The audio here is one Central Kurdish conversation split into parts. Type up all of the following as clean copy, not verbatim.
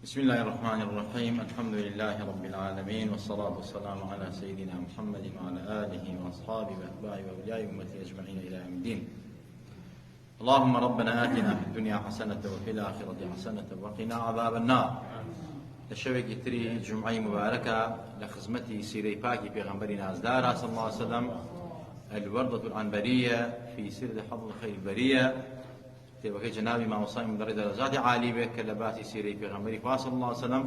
بسم الله الرحمن الرحيم. الحمد لله رب العالمين، والصلاة والسلام على سيدنا محمد وعلى آله وأصحابه وأتباعه وأولياء أمته أجمعين إلى يوم الدين. اللهم ربنا آتنا في الدنيا حسنة وفي الآخرة حسنة وقنا عذاب النار. لشوێکی تری جمعەی مبارەکە لە خزمەتی سیرەی پاکی پێغەمبەری نازدارە صلی الله عليه وسلم، الوردة العنبرية في سيرة حفظ الخير البرية، كتابەکەی جنابی مامۆستای مدەڕی دەرەجاتی عالی بێت کە لە باسی سیرەی پێغەمبەری خوا صلی الله عليه وسلم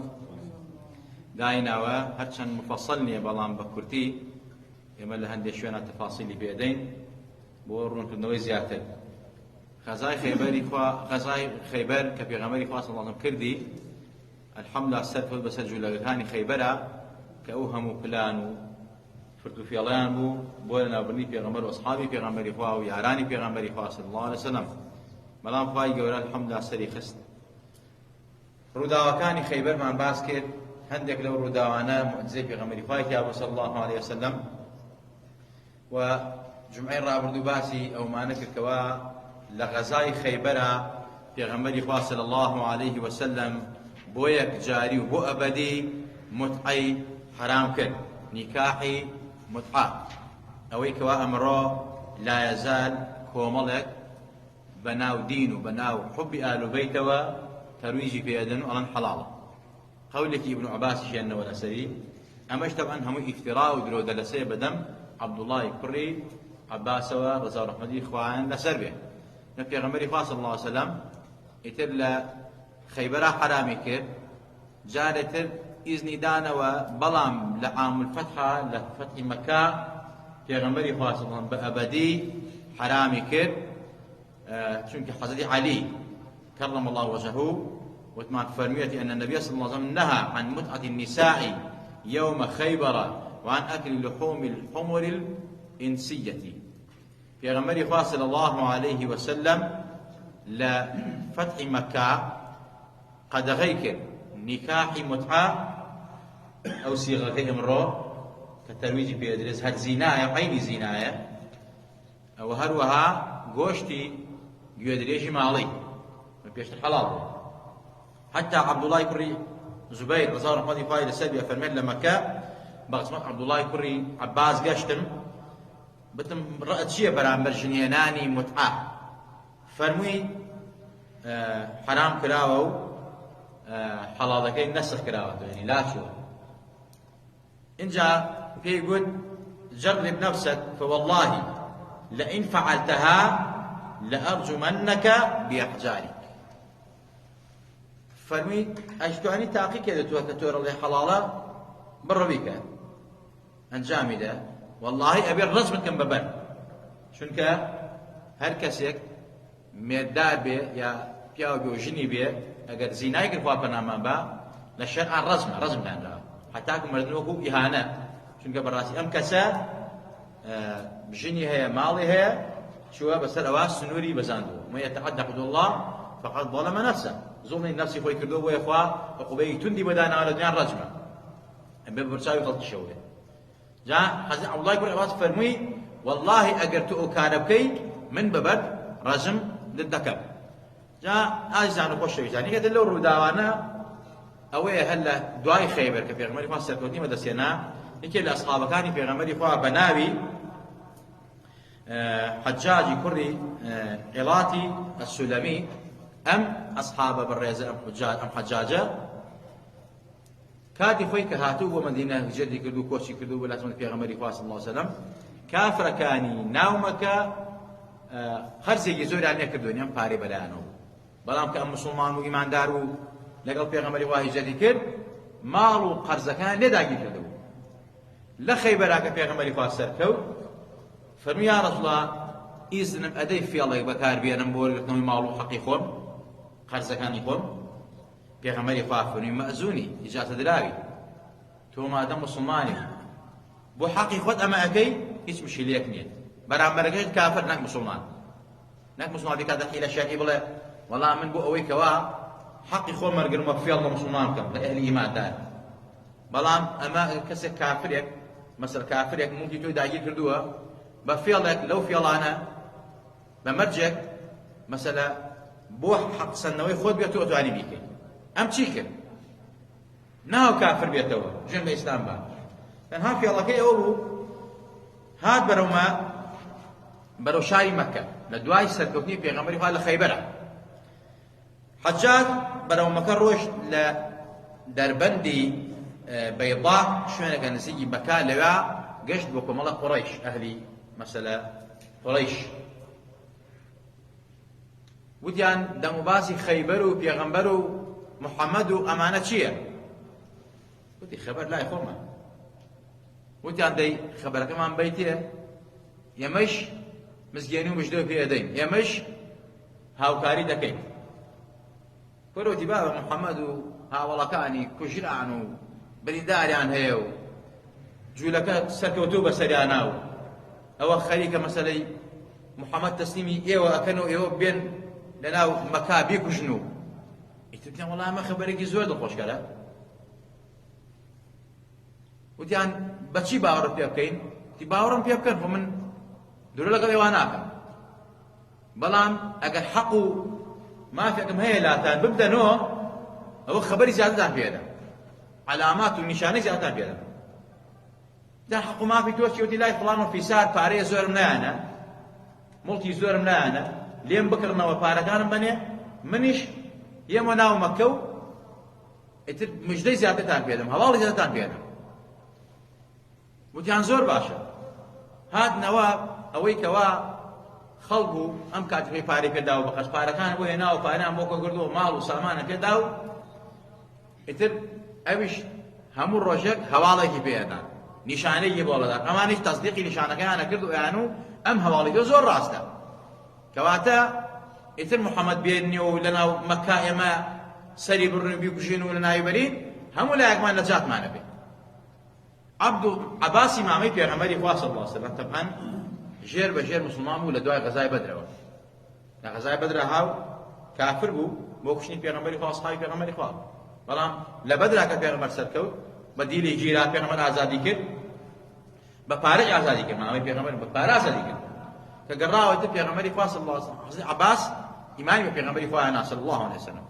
دایناوە. هەرچەند مفەسەڵ نییە بەڵام بە کورتی ئێمە لە هەندێک شوێنە تەفاسیلی پێدەین بۆ ڕوونکردنەوەی زیاتر. غەزای خەیبەر کە پێغەمبەری خوا صلی الله عليه وسلم کردی، الحەمدولله سەرکەوت بەسەر جوولەکانی خەیبەرە کە ئەو هەموو پلان و فرتوفێڵەیان بوو بۆ لەناوبردنی پێغەمبەر و ئەسحابی پێغەمبەری خوا و یارانی پێغەمبەری خوا صلی الله عليه وسلم. بەڵام خوای گەورە الحەمدولله سەری خست. ڕووداوەکانی خەیبەرمان باس کرد، هەندێک لەو ڕووداوانە موعجزەی پێغەمبەری خوای کیا صلی الله عليه وسلم، و جمعەی ڕابردوو باسی ئەومانە کردکەوە لە غەزای خەیبەرە پێغەمبەری خوا صلی الله عليه وسلم بۆ یەکجاری و بۆ ئەبەدی متعەی حرام کرد، نیکاحی متعە، ئەوەی کەوا ئەمڕۆ لا یەزال کۆمەڵێک بەناو دین و بەناو حوبی ئال بەیتەوە تەرویجی پێدەن و ئەڵەن حەڵاڵە. قەولێکی ئیبن عەباسی شێننەوە لەسەری ئەمەش تەبعەن هەمووی ئیفترا و درۆ دەلەسەیە بەدەم عەبدوڵڵای کوڕی عەباسەوە ڕەزا و ڕەحمەتی خوایان لەسەر بێ. لە پێغەمبەری خوا صلی الله عليه وسلم ئیتر لە خەیبەرە حرامی کرد، جارێتر ئیزنی دانەوە، بەڵام لە عام الفتحە لە فەتحی مەکە پێغەمبەری خوا صلی الله عليه وسلم بە ئەبەدی حرامی کرد، چونکە حەزەتی عەلی كرم الله وجهه وتمان فرميت أن النبي صلى الله عليه وسلم نهى عن متعة النساء يوم خيبر وعن أكل لحوم الحمر الإنسية. في غمر صلى الله عليه وسلم لفتح مكة قد غيك نكاح متعة أو صيغة امرأة كترويج في أدرس هاد زناية عين زناية أو هروها قوشتي يدريش مالي بيشتر حلال. حتى عبد الله كري زبير رضي الله عنه قال لسبي فرمل لمكة بغسمت عبد الله كري عباس قشتم بتم رأت شيء برامبر جنيناني متعة فرمي حرام كراوه حلالكين نسخ كراوه، يعني لا شو إن جاء في يقول جرب نفسك فوالله لئن فعلتها لأرجمنك بأحجارك. فرمي أشتواني تاقي كذا توكتور اللي حلالة بالربيك أنجامي والله أبي الرجم كم ببن شنك هر كسيك ميدار بي يا بياو بيو جني بي أجر زيناي كرفوا بناما با للشرع رزم لأنه حتى أكون مردنوكو إهانة شنك براسي أم كسا بجني هي مالي هي شو بس الأواس سنوري بزاندو ما يتعدى حدود الله فقد ظلم نفسه. ظلم النفس خوي كردو ويا إخوة وقبي تندي بدانا على دنيا رجمة ببرشاوي خلط الشوية. جاء حزن عبد الله يقول عباس فرمي والله أجرت أكاربكي من ببد رجم للذكر. جاء أجزان وخش يعني قلت له روداوانا أوي هلا دعاء خيبر كفي غمري خاص سركوني مدرسينا يمكن لأصحاب كاني في غمري خوا بناوي حجاجي كري قلاتي السلمي أم أصحاب بالريزة أم حجاجة كادي خوي كهاتو ومدينة جدي كردو كوشي كردو ولا تمن في غمري خاص صلى الله عليه وسلم كافر كاني ناومك خرسي يزور على كردوني أم باري بلانو بلام كأم مسلمان وإيمان دارو لقل في غمري واحد جدي كرد مالو قرز كان لداقي كردو لخيبراك في غمري خاص سركو فرمي يا رسول الله إذن أدي في الله بكار بينا مبور لكنه مالو حقيقون قرز كان يقوم بيغمري خافني مأزوني إجازة دراوي تو ما دام مسلماني بو حقيقات أما أكي إيش مشي ليك نيت برام مرقش كافر ناك مسلمان بك هذا حيلة شاكي بلا والله من بو أوي كوا حقيقون مرقر مكفي الله مسلمان كم لأهل إيمان دار بلام أما كسر كافرك مثلا كافرك ممكن تو داجي كردوها بفيلك لو فيلانا بمرجك مثلا بو حق سنوي خود بيتو أتواني بيك أم تشيك ناو كافر بيتوا جن الإسلام با تنها في الله كي أبو هاد بروما برو شاري مكة لدواي سركوتني في غمري قال خيبرة حجاج برو مكة روش لدربندي بيضاء شوية كان نسيجي مكة لوا قشت بكم الله قريش أهلي مثلا قريش وديان دمباسي خيبرو بيغمبرو محمد أمانة شيء ودي خبر لا يخوما وديان دي خبر كمان بيتي يمش مزجينو مجدو في يدين يمش هاوكاري دكين كلو تبابا محمد ها والله كاني كجرانو بلداري عن هيو جولك سكوتو بسرياناو او خليك مثلا محمد تسليمي ايوا اكنو ايوا بين لناو مكابي كجنو يتبتين والله ما خبرك زود الخوش كلا وديان بچي باور بيبكين تي باورم بيبكن فمن دولة قضي واناك بلان اگر حقو ما في اكم هي لاتان ببدا نو او خبري زيادة في هذا علامات ونشانة زيادة في هذا ده حقو ما في توشي وتي لاي فلان في سار باري زور منانا ملتي زور منانا لين بكرنا وباركان بني منش يمناو مكو مجدي زيادة في هذا هوالي زيادة في هذا وتيان زور باشا هاد نواب اوي كوا خلقو ام كاتبي باري كداو بقاش باركان بو هنا وباران بوكو غردو مال وسامان كداو اتر اويش همو روجك حواله بيدا نشانه يبولدا امانش تصديقي نشانه كان كردو يعني ام حواله زور راستا كواتا اتر محمد بيني ولنا مكه يما سري برن بيكجين ولنا يبرين همو لا يكمان نجات ما نبي عبد عباسي مامي پیغمبري خوا صلى الله عليه وسلم طبعا جير بجير مسلمان بو لدواي غزاي بدر غزاي بدر هاو كافر بو بوكشني پیغمبري خوا صحابي پیغمبري خوا بلام لبدر کا پیغمبر سرکو بدیلی جیرا پیغمبر آزادی کر بپارج آزادی کر مامي پیغمبر بپار آزادی کر کگراو ته پیغمبري خوا صلى الله عليه وسلم حضرت عباس ایمان پیغمبري خوا انا صلى الله عليه وسلم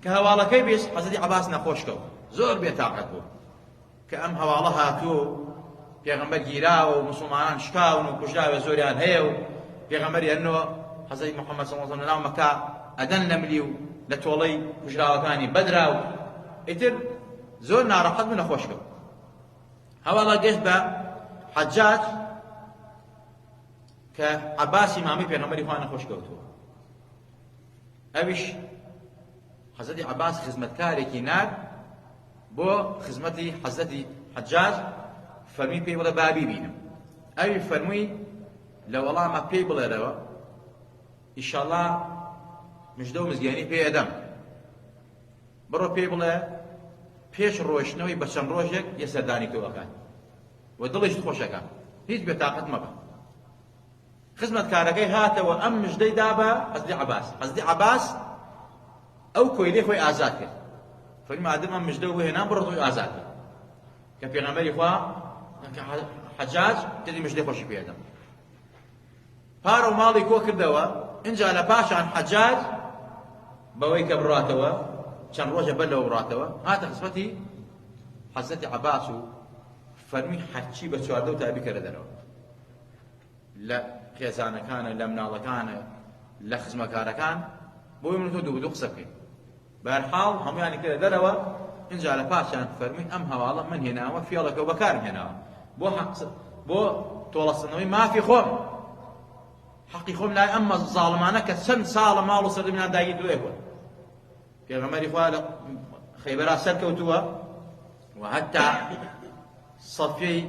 كهواله كي بيس حضرت عباس نخوش کو زور بيتاقت بو كأم هواله هاتو پیغمبر گیراو مسلمانان شکاون و کجراو زوریان هیو پیغمبری انو حضرت محمد صلی الله علیه وسلم مکه ادن نملیو لتولي کجراو کانی بدراو اتر زور ناراحت من خوش کو هواله گشت با حجاج كعباس امامي پیغمبری خوانه خوش کو تو اویش حضرت عباس خدمتکاری کینار بو خدمتي حضرت حجاج فرمي بي ولا بابي بينم اي فرمي لو والله ما بي بلا روا ان شاء الله مش دو مزياني بي ادم برو بي بلا بيش روشنوي بشن روشك يسرداني تو اكان ودلش تخوشك هيج بطاقه ما خدمت كاركي هات وام مجدي دابا حضرت عباس او كويلي خوي ازاكر فرمي ادم مجدو هنا برضو ازاكر كبيغمبري خوا حجاج تدي مجدي خوش بي ادم بارو مالي كو كردوا انجا لباشان حجاج بوي كبراتوا كان روجه بلو براتوا هات خصبتي حضرت عباس فرمي حكي بتشاردو تابي كردنوا لا خيزانه كان لا مناله كان لا خزمه كان بوي من تو دو قصبك بهالحال هم يعني كذا دروا انجا لباشان فرمي ام هواله من هنا وفي لك وبكار هنا بو تولصنوي ما في خوم حقي خوم لا اما الظالمانه كسن صال مالو صد من دايد دويكو في غمر خالق خيبر سركوتوا وحتى صفي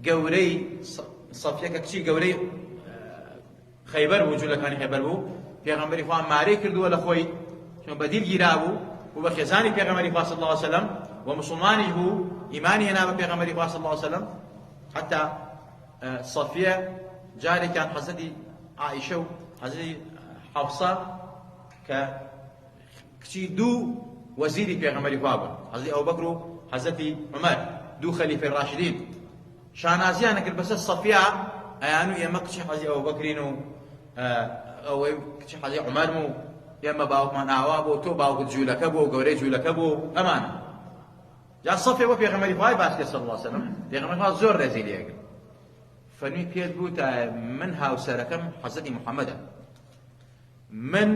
قوري صفيه كشي قوري خيبر وجو كان خيبر بو في غمر خوان ماري كردو ولا خوي شو بديل جيرابو وبخزاني پیغمبر صلى الله عليه وسلم ومسلماني هو ايماني هنا بپیغمبر صلى الله عليه وسلم حتى صفيه جاري كان حضرت عائشه وحضرت حفصه كشي دو وزيري پیغمبر بابا حضرت ابو بكر حضرت عمر دو خليفه الراشدين شانازيان كل بس صفيه يعني يمكشي حضرت ابو بكر او كشي حضرت عمر مو يما باوك من اعوابو تو باوك جولك بو غوري جولك بو امان جا صفي بۆ پێغەمبەری خوای باس کرد صلی الله علیه وسلم پێغەمبەری خوا زۆر ڕێزی لێ کرد فەرمی پێت گوتە من هاوسەرەکەم حەزرەتی محەممەدە من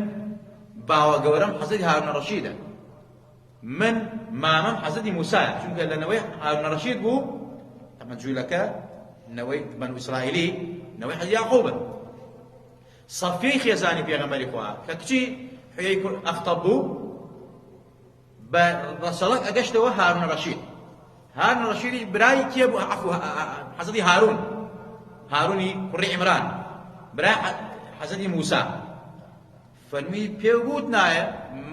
باوە گەورەم حەزرەتی هارون ڕەشیدە من مامەم حەزرەتی موسایە چونکە لەنەوەی هارون ڕەشید بوو ئەمە جوولەکە نەوەی بەنو ئیسرائیلی نەوەی حەزرەتی یاعقوبە صەفیەی خێزانی پێغەمبەری خوا کە کچی حوێی ئەختەب بوو بە ڕەسەڵک ئەگەشتەوە هارون ڕەشید هارون ڕەشیدی برای کێ بوو عەفو حەزرەتی هارونی کوڕی عیمران برای حەزرەتی موسا فەرمی پێوگوت نایە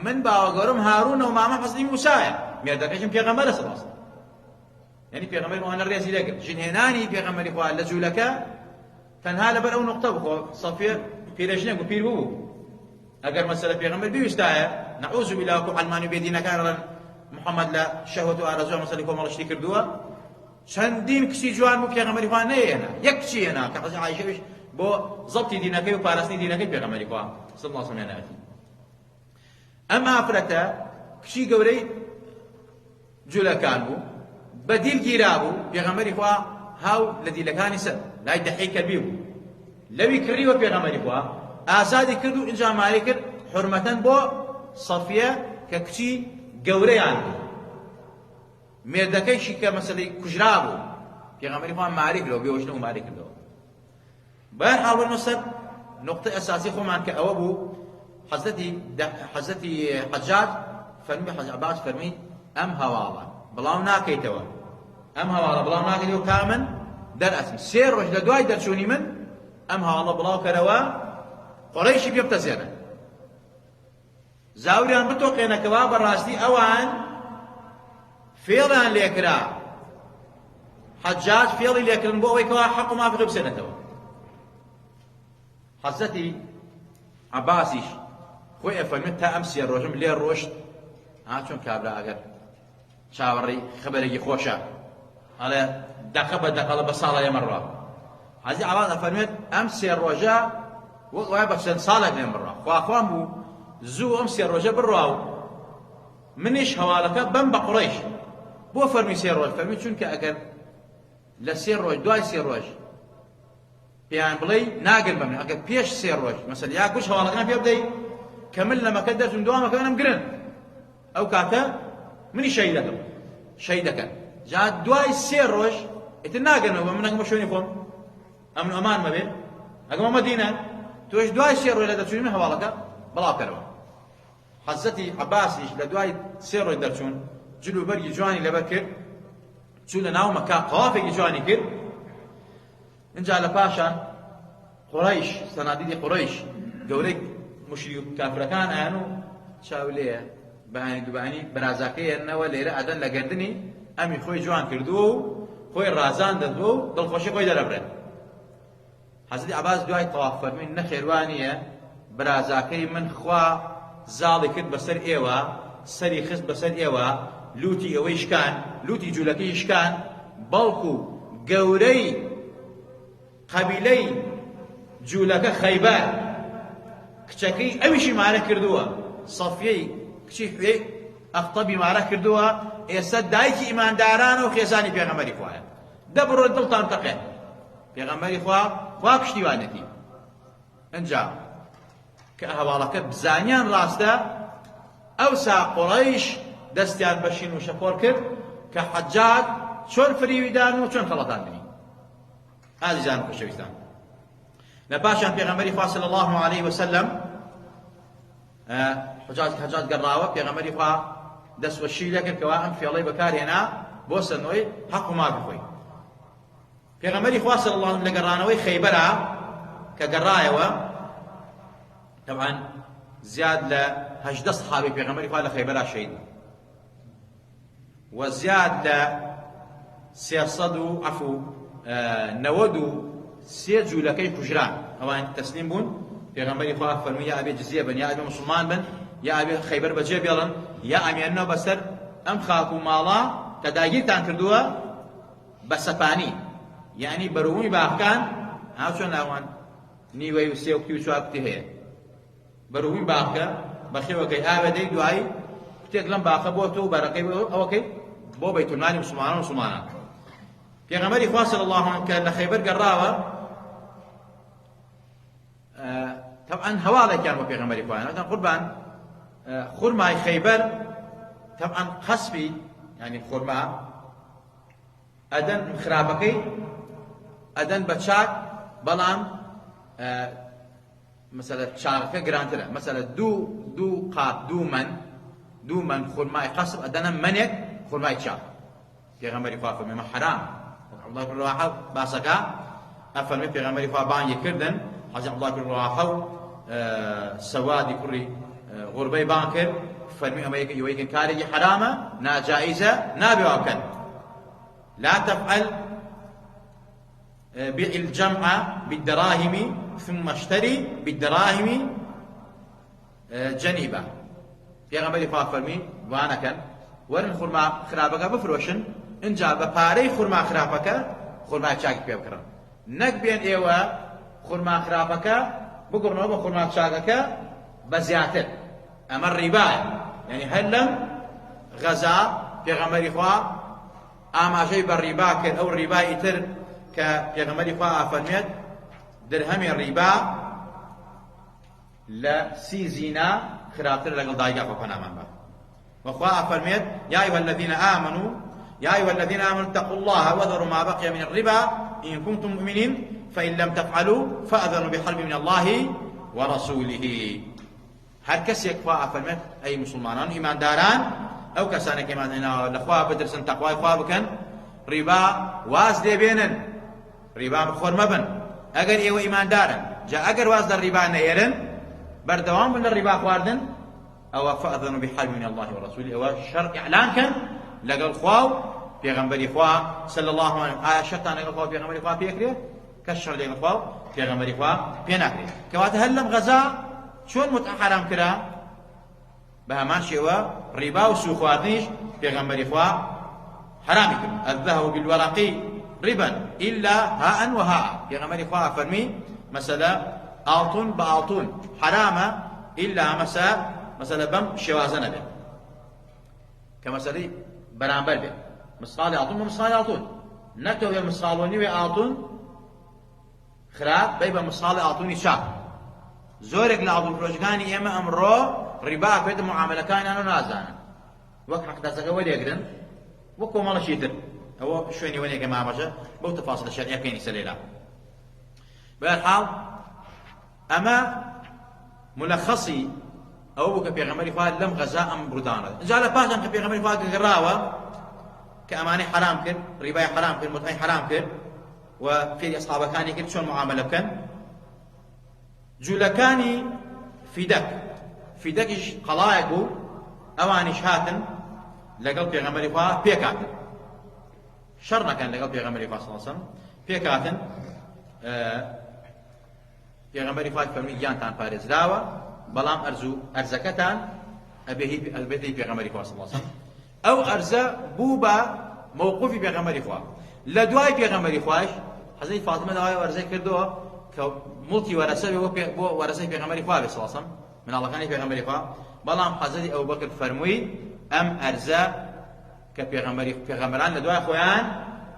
من باوە گەورەم هارونە و مامەم حەزرەتی موسایە مێردەکەشم پێغەمبەرە سەڵ عەلەیهی وسەلەم یعنی پێغەمبەری خوانە ڕێزی لێ کرد ژنهێنانی پێغەمبەری خوا لە جوولەکە تەنها لەبەر ئەو نوقتە بوو سەفیە پیرەژنێک و پیر بوو ئەگەر مەسەلە پێغەمبەر بیویستایە نەعوذ بالله وەکو عەلمانی و بێدینەکان ڕەن محەممەد لە شەهوەت و ئارەزووە مەسەلەی کۆمەڵشتی کردووە چەندین کچی جوان بوو پێغەمبەری خوا نەهێنا یەک کچی هێنا کە حەزرەتی عایشەویش بۆ زەبطی دینەکەی و پاراستنی دینەکەی پێغەمبەری خوا صلی الله علیه وسلم هێنایەتی ئەم ئافرەتە کچی گەورەی جوولەکان بوو بە دیل گیرا بوو پێغەمبەری خوا هاو لە دیلەکانی سەر لای دەحەی کەربی بوو لەوی کڕیوە پێغەمبەری خوا ئازادی کرد و ئینجا ماری کرد حورمەتەن بۆ سەفیە کە کچی گەورەیان بوو مێردەکەیشی کە مەسەلەی کوژرا بوو پێغەمبەری خوا ماری کردەوە بێوەشنە و ماری کردەوە بەهەرحاڵ وەرنە سەر نقطەی ئەساسی خۆمان کە ئەوە بوو حەزرەتی حەجاج فەرمی حەجاج عەباس فەرمی ئەم هەواڵە بڵاو ناکەیتەوە ئەم هەواڵە بڵاو ناکەیتەوە کا من دەرئەچم سێ ڕۆژ لە دوای دەرچوونی من ئەم هەواڵە بڵاو کەرەوە قوڕەیشی پێ بتەزێنن زاوریان بتۆقێنەکەوە بەڕاستی ئەوان فێڵیان لێکرا حەجاج فێڵی لێکردن بۆ ئەوەی کەوا حەق و مافی بسێنێتەوە حەزرەتی عەباسیش خۆی ئەفەرمێت تا ئەم سێ ڕۆژم لێ ڕۆشت چۆن کابرا ئەگەر چاوەڕێی خەبەرێکی خۆشە ئەڵێ دەقە بە دەقەڵە بە ساڵە ئێمەڕوا حەزی عەباس ئەفەرمێت ئەم سێ ڕۆژە وەک وایە بە چەند ساڵێک لێم بڕوا خواخوام بوو زوو ئەم سێ ڕۆژە بڕوا و منیش هەواڵەکە بەم بە قوڕەیش بۆ فەرمی سێ ڕۆژ فەرمی چونکە ئەگەر لە سێ ڕۆژ دوای سێ ڕۆژ پێیان بڵێ ناگرن بەمن ئەگەر پێش سێ ڕۆژ مەسەلەن یا گوش هەواڵەکەم پێ بدەیت کە من لە مەکە دەرچووم دوامەکە منم گرن ئەو کاتە منی شەهید دەکەن جا دوای سێ ڕۆژ ئیتر ناگەنەوە بە من ئەگەمە شوێنی خۆم ئەمن ئەمان مەبێ ئەگەمە مەدینە تۆش دوای سێ ڕۆژ لە دەرچوونی من هەواڵەکە بڵاو کەرەوە حەزرەتی عەباسیش لە دوای سێ ڕۆژ دەرچوون جلوبەرگی جوانی لەبەر کرد چوو لە ناو مەکە تەوافێکی جوانی کرد اینجا لە پاشان قوڕەیش سەنادیدی قوڕەیش گەورەی مشری و کافرەکان ئایان و چاولەیە بەهانی دووبانی بەرازاکەی هێننەوە لێرە ئەدەن لە گەردنی ئەمی خۆی جوان کردووە و خۆی ڕازان دەدووە و دڵخۆشی خۆی دەرەبرێت حەزرەتی عەباس دوای تەواف فەرمووی نەخێوانیە برازاکەی من خوا زاڵی کرد بەسەر ئێوە سەری خست بەسەر ئێوە لوتی ئەوەی شکان لوتی جوولەکەی شکان بەڵکو گەورەی قەبیلەی جوولەکە خەیبەر کچەکەی ئەویشی مارە کردووە سەفیەی کچی حوێی ئەختەبی مارە کردووە ئێستا دایکی ئیماندارانە و خێزانی پێغەمبەری خوایە دەبڕۆ دڵتان تەقێن پێغەمبەری خوا پشتیوانەتی ئەنجا کە هەواڵەکە بزانیان ڕاستە ئەوسا قوڕەیش دەستیان بە شین و شەپۆر کرد کە حەجاج چۆن فریویدان و چۆن خەڵەتاندنی ئازیزان و خۆشەویستان لە پاشان پێغەمبەری خوا صلی الله علیه وسلم حەجاج گەڕاوە پێغەمبەری خوا دەستوەشی لێ کرد کەوا ئەم فێڵەی بەکارهێنا بۆ سەرنەوەی حەق و مافی خۆی پێغەمبەری خوا صلی الله علیه وسلم لە گەڕانەوەی خەیبەرە کە گەڕایەوە طبعا زیاد لە 18 سەحابەی پێغەمبەری خوا لە خەیبەرە شەهید و زیاد لە 393 جوولەکەی کوژران ئەوان تەسلیم بوون پێغەمبەری خوا فەرمووی یا ئەبێ جزیە بن یا ئەبێ مسلمان بن یا ئەبێ خەیبەر بەجێ بێڵن یا ئەمێننەوە بەسەر ئەم خاک و ماڵە کە داگیرتان کردووە بە سەپانی یعنی بەروبوومی باخەکان چۆن ناوان نیوەی و سێ و و چوار کوتی هەیە بەروبوومی باخەکە بە خێوەکەی ئاوێدەی دوایی کوتێک لەم باخە بۆ تۆ و بەرەکەی ئەوەکەی بۆ بەیتولمالی مسلمانان پێغەمبەری خوا صلی الله علیه و کە لە خەیبەر گەڕاوە طبعا هەواڵێکیان بۆ پێغەمبەری خوایان وتان قوربان خورمای خەیبەر طبعا خەسبی يعني خورما ئەدەن خراپەکەی ئەدەن بە چاک بەڵام مثلا چاکەکە گرانترە مثلا دوو قاپ دوو من خورمای قەسب ئەدەنە منێک خورمای چاک پێغەمبەری خوا فەرمێ مە حرام عەبدوڵڵاه بن ڕەواحە باسەکە ئەفەرمێ پێغەمبەری خوا بانگی کردن حەزرەت عەبدوڵڵاه بن ڕەواحە و سەوادی کوڕی غوربەی بانگ کرد فەرمی ئەمە یەکەن کارێکی حرامە ناجائیزە نابێ وا بکەن لا تفعل بيع الجمع بالدراهم ثم اشتري بالدراهم جنيبة پێغەمبەری خوا فەرمی وانەکەن وەرن خورما خراپەکە بفرۆشن اینجا بە پارەی خورما خراپەکە خورمای چاکی پێ بکڕن نەک بێن ئێوە خورما خراپەکە بگڕنەوە بە خورما چاکەکە بە زیاتر ئەمە ڕیبایە یعنی هەر لەم غەزا پێغەمبەری خوا ئاماژەی بە ڕیبا کرد ئەو ڕیبای تر کە پێغەمبەری خوا ئافەرمێت درهەمی ڕیبا لە 30 زینا خراپتر لەگەڵ دایکا خۆ پەنامان بە وخوا ئافەرمێت یا ئەیها الذین آمنوا اتقوا الله وذروا ما بقي من الربا إن كنتم مؤمنين فإن لم تفعلوا فأذنوا بحرب من الله ورسوله هەر کەسێک خوا ئافەرمێت ئەی مسلمانان ئیمانداران ئەو کەسانێک ئیماندارن لەخوا بدرسن تەقوای خوا بکەن ڕیبا واز لێبێنن ڕیبا بخۆر مەبن ئەگەر ئێوە ئیماندارن جا ئەگەر واز لە ڕیبا نەئێرن بەردەوام بن لە ڕیبا خواردن ئەوە فەئذنوا بحرب من الله ورسوله ئەوە شەڕ ئیعلان کەن لەگەڵ خوا و پێغەمبەری خوا صلی الله علیه و ئایا شەرتان لەگەڵ خوا و پێغەمبەری خوا پێکرێت کەس شەڕ لەگەڵ خوا و پێغەمبەری خوا پێ ناکرێت کەواتە هەر لەم غەزا چۆن متعە حرام کرا بە هەمان شێوە ڕیبا و سوو خواردنیش پێغەمبەری خوا حرامی کرد الذهب بالورق ربا إلا هاء وهاء پێغەمبەری خوا فەرمی مەسەلە ئاڵتون بە ئاڵتون حرامە إلا مەسەلە بەم شێوازە نەبێت کە مەسەلەی بەرامبەر بێت مسقاڵی ئاڵتون بە مسقاڵی ئاڵتون نەکەوێ بێ مسقاڵ و نیوێ ئاڵتون خراپ بەی بە مسقاڵی ئاڵتونی چاک زۆرێک لە ئاڵتونفرۆشەکانی ئێمە ئەمڕۆ ڕیبا پێێت معاملەکانیان و نازانن وەک حەقدەسەکە وەرێگرن وەک کۆمەڵەشی تر ئەوە شوێنی وەنێکە مامەژە بەو تەفاسیلە شەریعەکەی سەلێلا بەهەرحاڵ ئەمە ملەخەصی ئەوە بوو کە پێغەمبەری خوا لەم غەزا ئەم بڕودانە اینجا لە پاشان کە پێغەمبەری خوا گەڕاوە کە ئەمانەی حرام کرد ڕیبای حرام کرد متعەی حرام کرد و فێری ئەسحابەکانی کرد چۆن معاملە بکەن جوولەکانی فیدەکیش قەڵایەک بوو ئەوانیش هاتن لەگەڵ پێغەمبەری خوا پێکاتن شەڕ نەکەن لەگەڵ پێغەمبەری خوا صلی الله علیه و سەلەم پێکاتن پێغەمبەری خوا فەرمی گیانتان پارێزراوە بەڵام ئەرزەکەتان ئەبێتی پێغەمبەری خوا صلی الله علیه و سەلەم ئەو ئەرزە بوو بە موقوفی پێغەمبەری خوا لە دوای پێغەمبەری خوش حەزەتی فاتمە داوای وەرزەی کردەوە کە موڵکی وەرەسە بێ بۆ وەرەسەی پێغەمبەری خوا بێ صلی الله علیه و سەلەم مناڵەکانی پێغەمبەری خوا بەڵام حەزەتی ئەبوبەکر فەرمووی ئەم ئەرزە کە پێغەمبەران لە دوای خۆیان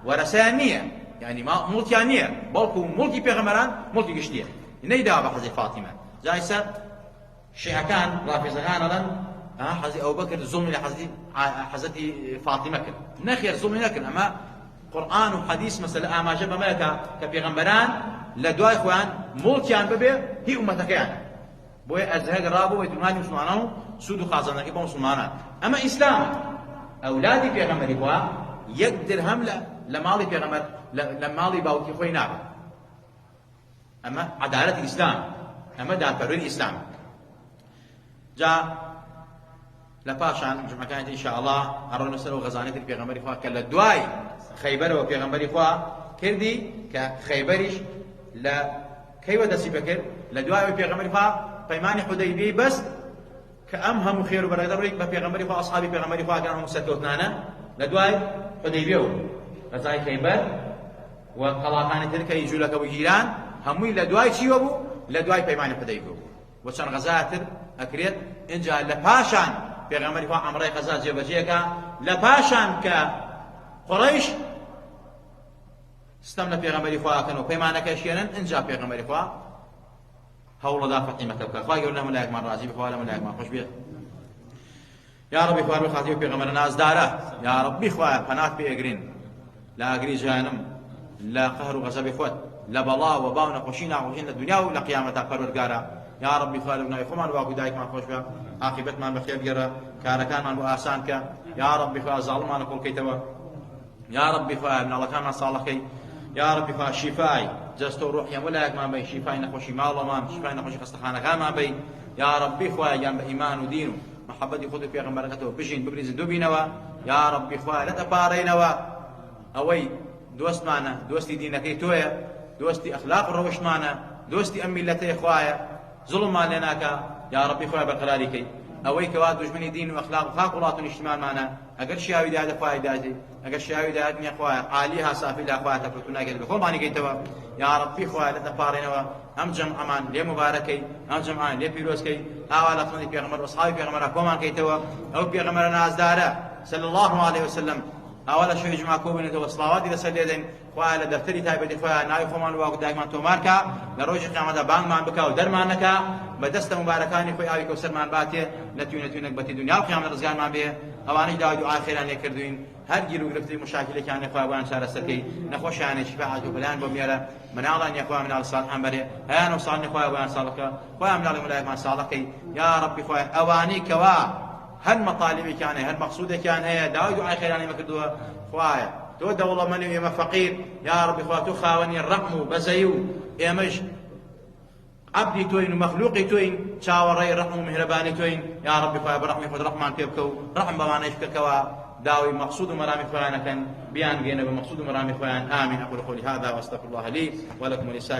وەرەسەیان نییە یعنی موڵکیان نییە بەڵکو موڵکی پێغەمبەران موڵکی گشتیە نەیداوە بە حەزەتی فاتیمە جا ئێستا شیعەکان ڕافیزەکان ئەڵێن حەزەتی ئەبوبەکر زوڵمی لە حەزەتی فاتیمە کرد نەخێر زوڵمی نەکرد ئەمە قورئان و حەدیث مەسەلە ئاماژە بەمەیەکە کە پێغەمبەران لە دوای خۆیان موڵکیان ببێ هی ئومەتەکەیان بۆیە ئەرزەکە گەڕابوو بەیتولمالی مسلمانان و سوود و خازانەکەی بۆ مسلمانان ئەمە ئیسلامە ئەولادی پێغەمبەری خوا یەک درهەم لە ماڵی پێغەمبەر لە ماڵی باوکی خۆی نابێت ئەمە عەدالەتی ئیسلام ئەمە دادپەروەری ئیسلام جا لە پاشان جمعەکانی ئینشاءالله ئەڕۆینە سەر ئەو غەزانەی تر پێغەمبەری خوا کە لە دوای خەیبەرەوە پێغەمبەری خوا کردی کە خەیبەریش لە کەیوە دەستی پێکرد لە دوای پێغەمبەری خوا پەیمانی حودەیبیەی بەست کە ئەم هەموو خێر و بەرەکەدەڕێک بە پێغەمبەری خوا ئەسحابی پێغەمبەری خوا کە هەموو سەرکەوتنانە لە دوای حودەیبیە و غەزای خەیبەر و قەڵاکانی تر کە جوولەکە بوو گیران هەمووی لە دوای چیوە بوو لە دوای پەیمانی حودەیبیە بوو و چەند غەزایە تر ئەکرێت اینجا لە پاشان پێغەمبەری خوا ئەمڕەی قەزا جێبەجێکە لە پاشان کە قوڕەیش ستەم لە پێغەمبەری خواکەن و پەیمانەکە شێنن ئینجا پێغەمبەری خوا هەوڵەدا فەتحی مەککە بکات. خوا گەورە لە مەلایەکمان ڕازی بێ، خوا لە مەلایەکمان خۆش بێت. یا ربی خوار بخاطی و پێغەمبەر نازدارە، یا ربی خوایە پەنات پێ ئەگرین لە ئاگری جەهەنەم، لە قەهر و غەزەبی خۆت، لە بەڵا و باو نەخۆشی ناخۆشین لە دنیا و لە قیامەتا پەروەردگارە. یا ربی خوار بناوی خۆمان واکو دایکمان خۆش بێ، عاقبەتمان بەخێر بگەڕە، کارەکانمان بۆ ئاسان کە. یا ربی خوار زاڵمانە کۆڵکەیتەوە، یا ربی خوار مناڵەکانمان ساڵەکەی، یا ربی خوار شیفای جەستە و ڕوحی هەموو لایەکمان بەی، شیفای نەخۆشی ماڵەمان، شیفای نەخۆشی خەستەخانەکانمان بەی. یا ربی خوار یان بە ئیمان و دین و محبەتی خۆت و پێغەمبەرەکەتەوە بژین ببریزن دوو بینەوە. یا ربی خوای نەدەپارڕینەوە ئەوەی دۆستمانە، دۆستی دینەکەی تۆیە، دۆستی ئەخلاق و ڕەوشتمانە، دۆستی ئەم میلەتەی خوایە، زوڵممان لێ ناکە. یا ربی خوای بەرقەراری کەی ئەوەی کەوا دوژمنی دین و ئەخلاق و خاک وڵات و نیشتمانمانە، ئەگەر شیاوی دایدە خوای دادی، ئەگەر شیاوی دایت نییە خوایە عالیها سافی لا خوایە تەفرەت و ناگێت بە خۆڵمانی گەیتەوە. یا ربی خوای نەدەپارڕینەوە ئەم جەمعەمان لێ مبارەکەی، ئەم جەمعان لێ پیرۆزکەی، ئاوا لە خزمەتی پێغەمبەر و ئەصحابی پێغەمبەرە کۆمان کەیتەوە. ئەو پێغەمبەرە نازدارە صلی الله عليه وسلم ئاوا لە شوێی جمعە کۆبوونێتەوە، سڵاواتی لەسەر لێ دەین. خوایە لە دەفتەری تایبەتی خۆیان ناوی خۆمان واکو دایکمان تۆمار کە، لە ڕۆژی قیامەتە بانگمان بکە و دەرمان نەکا، بە دەستە مبارەکانی خۆی ئاوی کەوسەرمان باتێ، نەتوینێت بەتی دنیا و قیامەت ڕزگارمان بێ. ئەوانەی داوای دوعای خێران لێ کردوین، هەر گیر و گرفتی مشاکلێکیان لێ خوا بۆیان چارەسەرکەی، نەخۆشیانێ شیفا عاجل و بەلایان بۆ میێرە، مناڵان یەخوا مناڵ ساڵحان بەرێ، هەیان و ساڵنی خوا بۆیان ساڵەکە، خۆیان مناڵی مەلایەکمان ساڵەکەی. یا ربی خوای ئەوانەی کەوا هەر مەطالبێکیان هەیە، هەر مەقسوودێکیان هەیە، داوای دوعای خێرانی مە کردووە، خوایە تۆ دەوڵەمەندی و ئێمە فەقیر. یا ربی خوا تۆ خاوەنی ڕەحم و بەزەی و ئێمەش عبدی تۆین و مەخلوقی تۆین، چاوەڕێی ڕەحم و میهرەبانی تۆین. یا ربی خوای بەڕەحمی خۆت ڕەحمان پێ بکە و ڕەحم بەوانەیش بکەوە داوي مقصود ومرامي خوانك بيان جينا بمقصود ومرامي خوان. آمين. أقول قولي هذا وأستغفر الله لي ولكم ولسائر